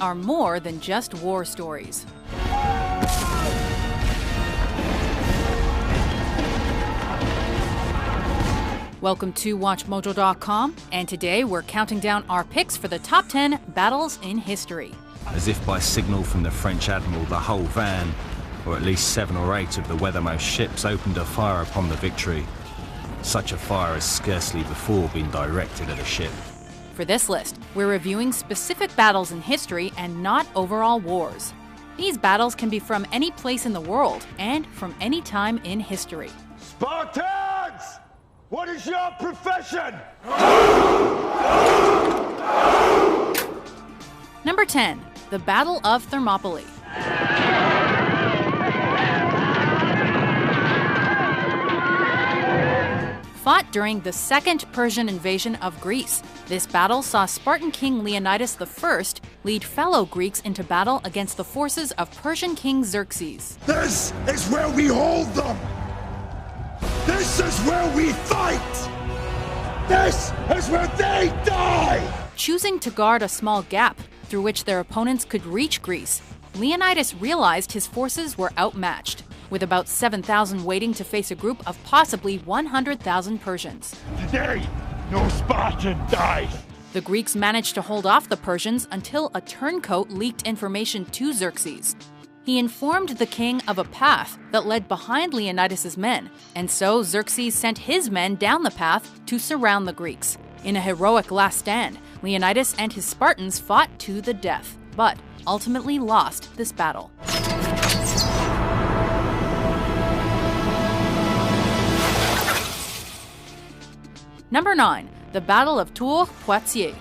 are more than just war stories. Welcome to WatchMojo.com, and today we're counting down our picks for the top 10 battles in history. As if by signal from the French admiral, the whole van, or at least 7 or 8 of the weathermost ships, opened a fire upon the Victory. Such a fire has scarcely before been directed at a ship. For this list, we're reviewing specific battles in history and not overall wars. These battles can be from any place in the world and from any time in history. Spartans! What is your profession? Number 10. The Battle of Thermopylae. Fought during the Second Persian invasion of Greece. This battle saw Spartan king Leonidas I lead fellow Greeks into battle against the forces of Persian king Xerxes. This is where we hold them! This is where we fight! This is where they die! Choosing to guard a small gap through which their opponents could reach Greece, Leonidas realized his forces were outmatched, with about 7,000 waiting to face a group of possibly 100,000 Persians. Today, no Spartan dies! The Greeks managed to hold off the Persians until a turncoat leaked information to Xerxes. He informed the king of a path that led behind Leonidas' men, and so Xerxes sent his men down the path to surround the Greeks. In a heroic last stand, Leonidas and his Spartans fought to the death, but ultimately lost this battle. Number 9. The Battle of Tours-Poitiers.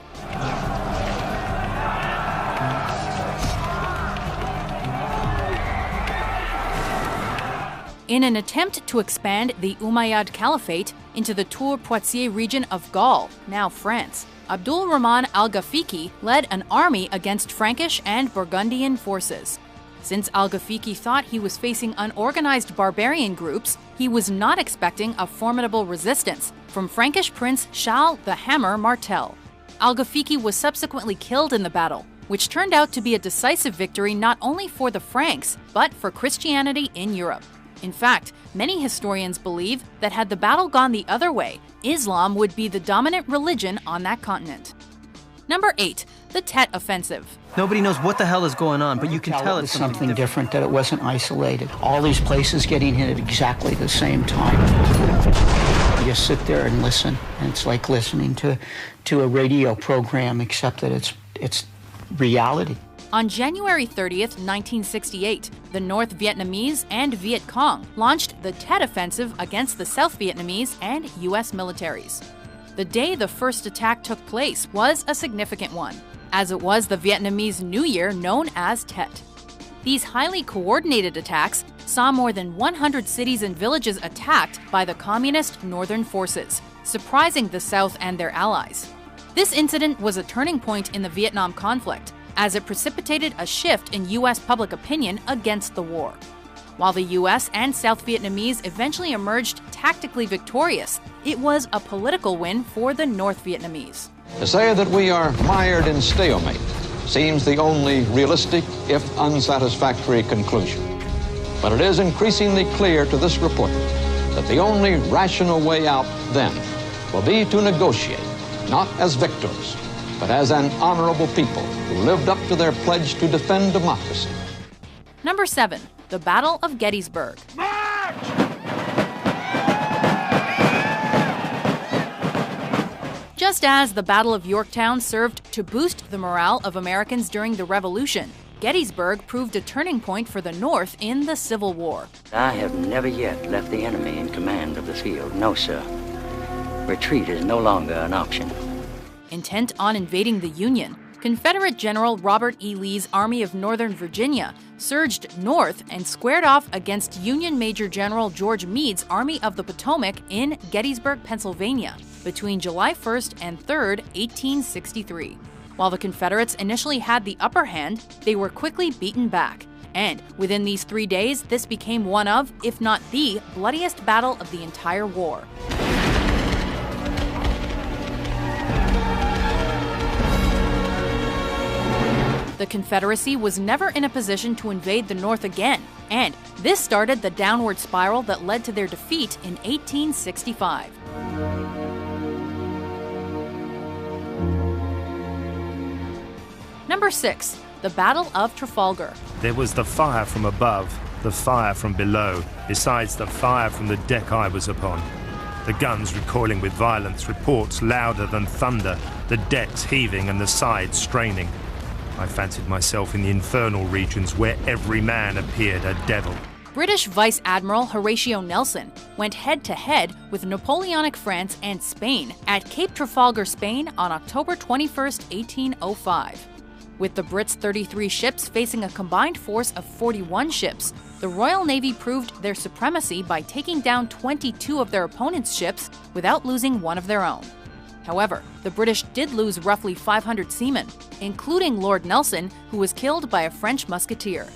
In an attempt to expand the Umayyad Caliphate into the Tours-Poitiers region of Gaul, now France, Abdul Rahman al-Ghafiqi led an army against Frankish and Burgundian forces. Since al-Ghafiqi thought he was facing unorganized barbarian groups, he was not expecting a formidable resistance from Frankish Prince Charles the Hammer Martel. Al-Ghafiqi was subsequently killed in the battle, which turned out to be a decisive victory not only for the Franks, but for Christianity in Europe. In fact, many historians believe that had the battle gone the other way, Islam would be the dominant religion on that continent. Number 8. The Tet Offensive. Nobody knows what the hell is going on, but you can tell it's something different, that it wasn't isolated. All these places getting hit at exactly the same time. You just sit there and listen, and it's like listening to a radio program, except that it's reality. On January 30th, 1968, the North Vietnamese and Viet Cong launched the Tet Offensive against the South Vietnamese and U.S. militaries. The day the first attack took place was a significant one, as it was the Vietnamese New Year known as Tet. These highly coordinated attacks saw more than 100 cities and villages attacked by the communist northern forces, surprising the South and their allies. This incident was a turning point in the Vietnam conflict, as it precipitated a shift in U.S. public opinion against the war. While the U.S. and South Vietnamese eventually emerged tactically victorious, it was a political win for the North Vietnamese. To say that we are mired in stalemate seems the only realistic, if unsatisfactory, conclusion. But it is increasingly clear to this report that the only rational way out then will be to negotiate, not as victors, but as an honorable people who lived up to their pledge to defend democracy. Number 7. The Battle of Gettysburg. March! Just as the Battle of Yorktown served to boost the morale of Americans during the Revolution, Gettysburg proved a turning point for the North in the Civil War. I have never yet left the enemy in command of the field. No, sir. Retreat is no longer an option. Intent on invading the Union, Confederate General Robert E. Lee's Army of Northern Virginia surged north and squared off against Union Major General George Meade's Army of the Potomac in Gettysburg, Pennsylvania, between July 1st and 3rd, 1863. While the Confederates initially had the upper hand, they were quickly beaten back. And within these 3 days, this became one of, if not the, bloodiest battle of the entire war. The Confederacy was never in a position to invade the North again, and this started the downward spiral that led to their defeat in 1865. Number 6. The Battle of Trafalgar. There was the fire from above, the fire from below, besides the fire from the deck I was upon. The guns recoiling with violence, reports louder than thunder, the decks heaving and the sides straining. I fancied myself in the infernal regions where every man appeared a devil. British Vice Admiral Horatio Nelson went head-to-head with Napoleonic France and Spain at Cape Trafalgar, Spain on October 21, 1805. With the Brits' 33 ships facing a combined force of 41 ships, the Royal Navy proved their supremacy by taking down 22 of their opponents' ships without losing one of their own. However, the British did lose roughly 500 seamen, including Lord Nelson, who was killed by a French musketeer.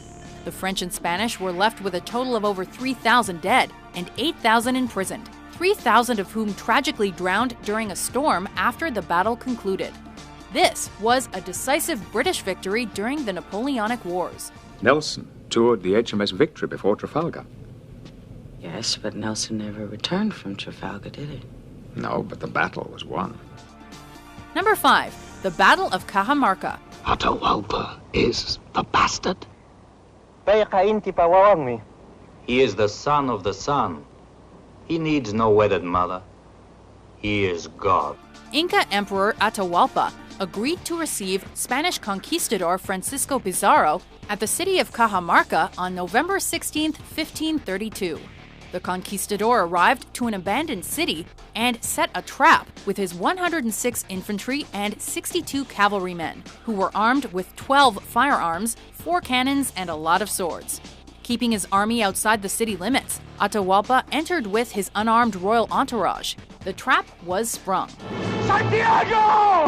The French and Spanish were left with a total of over 3,000 dead and 8,000 imprisoned, 3,000 of whom tragically drowned during a storm after the battle concluded. This was a decisive British victory during the Napoleonic Wars. Nelson toured the HMS Victory before Trafalgar. Yes, but Nelson never returned from Trafalgar, did he? No, but the battle was won. Number 5. The Battle of Cajamarca. Atahualpa is the bastard. He is the son of the sun. He needs no wedded mother. He is God. Inca Emperor Atahualpa agreed to receive Spanish conquistador Francisco Pizarro at the city of Cajamarca on November 16, 1532. The conquistador arrived to an abandoned city and set a trap with his 106 infantry and 62 cavalrymen, who were armed with 12 firearms, 4 cannons, and a lot of swords. Keeping his army outside the city limits, Atahualpa entered with his unarmed royal entourage. The trap was sprung. Santiago!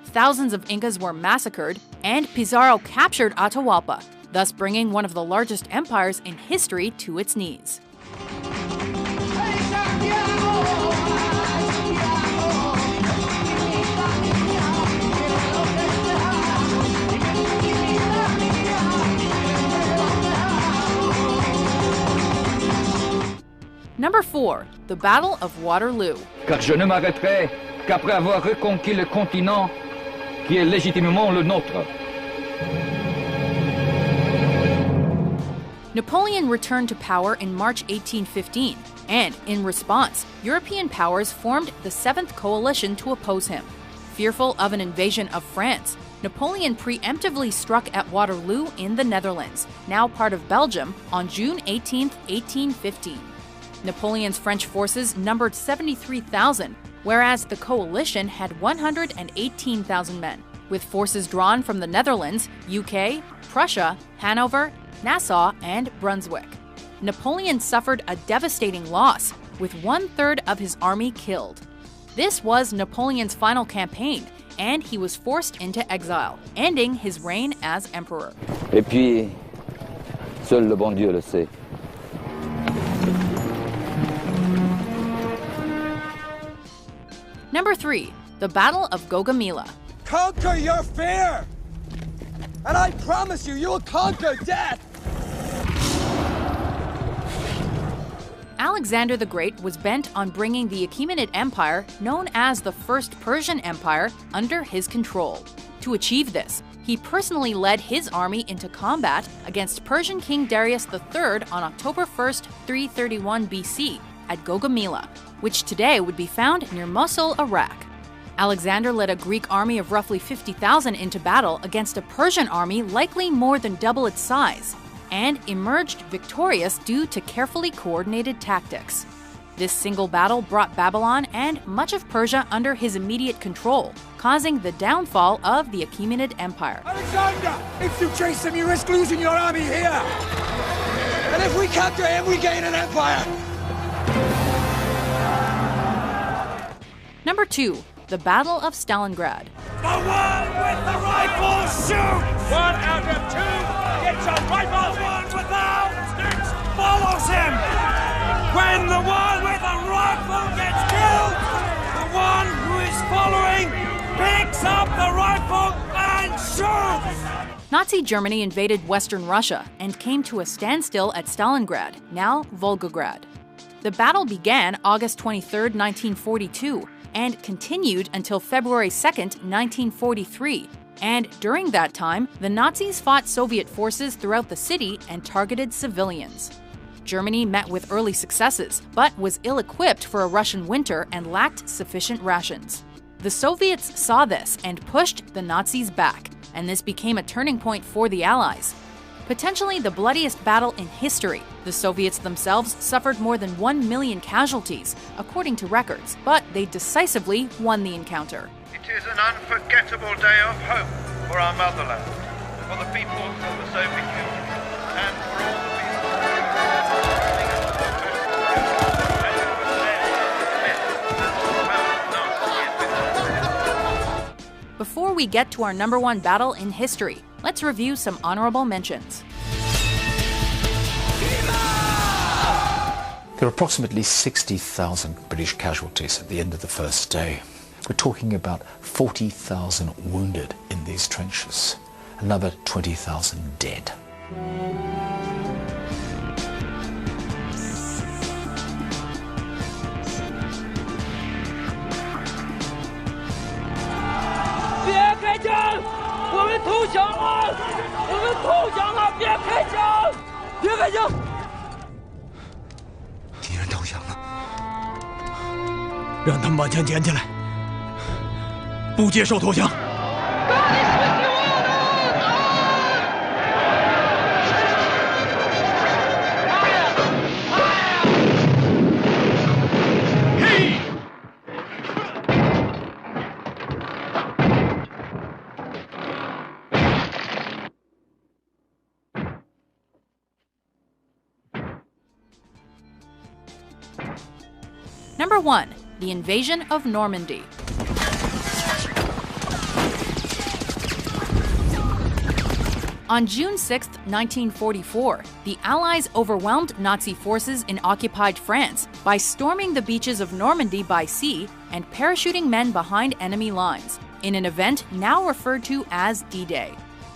Thousands of Incas were massacred, and Pizarro captured Atahualpa, thus bringing one of the largest empires in history to its knees. Number 4. The Battle of Waterloo. Car je ne m'arrêterai qu'après avoir reconquis le continent qui est légitimement le nôtre. Napoleon returned to power in March 1815, and in response, European powers formed the Seventh Coalition to oppose him. Fearful of an invasion of France, Napoleon preemptively struck at Waterloo in the Netherlands, now part of Belgium, on June 18, 1815. Napoleon's French forces numbered 73,000, whereas the coalition had 118,000 men, with forces drawn from the Netherlands, UK, Prussia, Hanover, Nassau, and Brunswick. Napoleon suffered a devastating loss, with 1/3 of his army killed. This was Napoleon's final campaign, and he was forced into exile, ending his reign as emperor. Et puis, seul le bon Dieu le sait. Number 3. The Battle of Gaugamela. Conquer your fear! And I promise you, you will conquer death! Alexander the Great was bent on bringing the Achaemenid Empire, known as the First Persian Empire, under his control. To achieve this, he personally led his army into combat against Persian King Darius III on October 1, 331 BC, at Gaugamela, which today would be found near Mosul, Iraq. Alexander led a Greek army of roughly 50,000 into battle against a Persian army likely more than double its size, and emerged victorious due to carefully coordinated tactics. This single battle brought Babylon and much of Persia under his immediate control, causing the downfall of the Achaemenid Empire. Alexander! If you chase him, you risk losing your army here! And if we capture him, we gain an empire! Number 2. The Battle of Stalingrad. The one with the rifle shoots! 1 out of 2 gets a rifle! The one without follows him! When the one with the rifle gets killed, the one who is following picks up the rifle and shoots! Nazi Germany invaded Western Russia and came to a standstill at Stalingrad, now Volgograd. The battle began August 23, 1942, and continued until February 2, 1943. And during that time, the Nazis fought Soviet forces throughout the city and targeted civilians. Germany met with early successes, but was ill-equipped for a Russian winter and lacked sufficient rations. The Soviets saw this and pushed the Nazis back, and this became a turning point for the Allies. Potentially the bloodiest battle in history, the Soviets themselves suffered more than 1 million casualties, according to records, but they decisively won the encounter. It is an unforgettable day of hope for our motherland, for the people of the Soviet Union, and for all the Before we get to our #1 battle in history, let's review some honorable mentions. There were approximately 60,000 British casualties at the end of the first day. We're talking about 40,000 wounded in these trenches, another 20,000 dead. Number 1. The invasion of Normandy. On June 6, 1944, the Allies overwhelmed Nazi forces in occupied France by storming the beaches of Normandy by sea and parachuting men behind enemy lines, in an event now referred to as D-Day.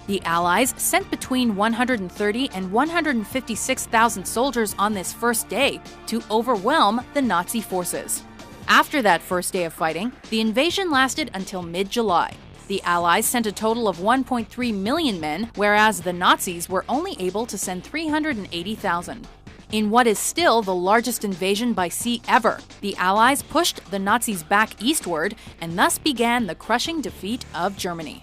The Allies sent between 130 and 156,000 soldiers on this first day to overwhelm the Nazi forces. After that first day of fighting, the invasion lasted until mid-July. The Allies sent a total of 1.3 million men, whereas the Nazis were only able to send 380,000. In what is still the largest invasion by sea ever, the Allies pushed the Nazis back eastward and thus began the crushing defeat of Germany.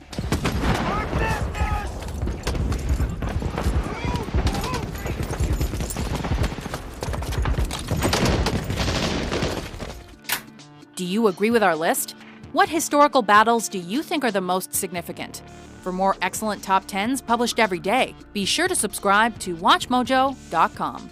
Do you agree with our list? What historical battles do you think are the most significant? For more excellent top 10s published every day, be sure to subscribe to WatchMojo.com.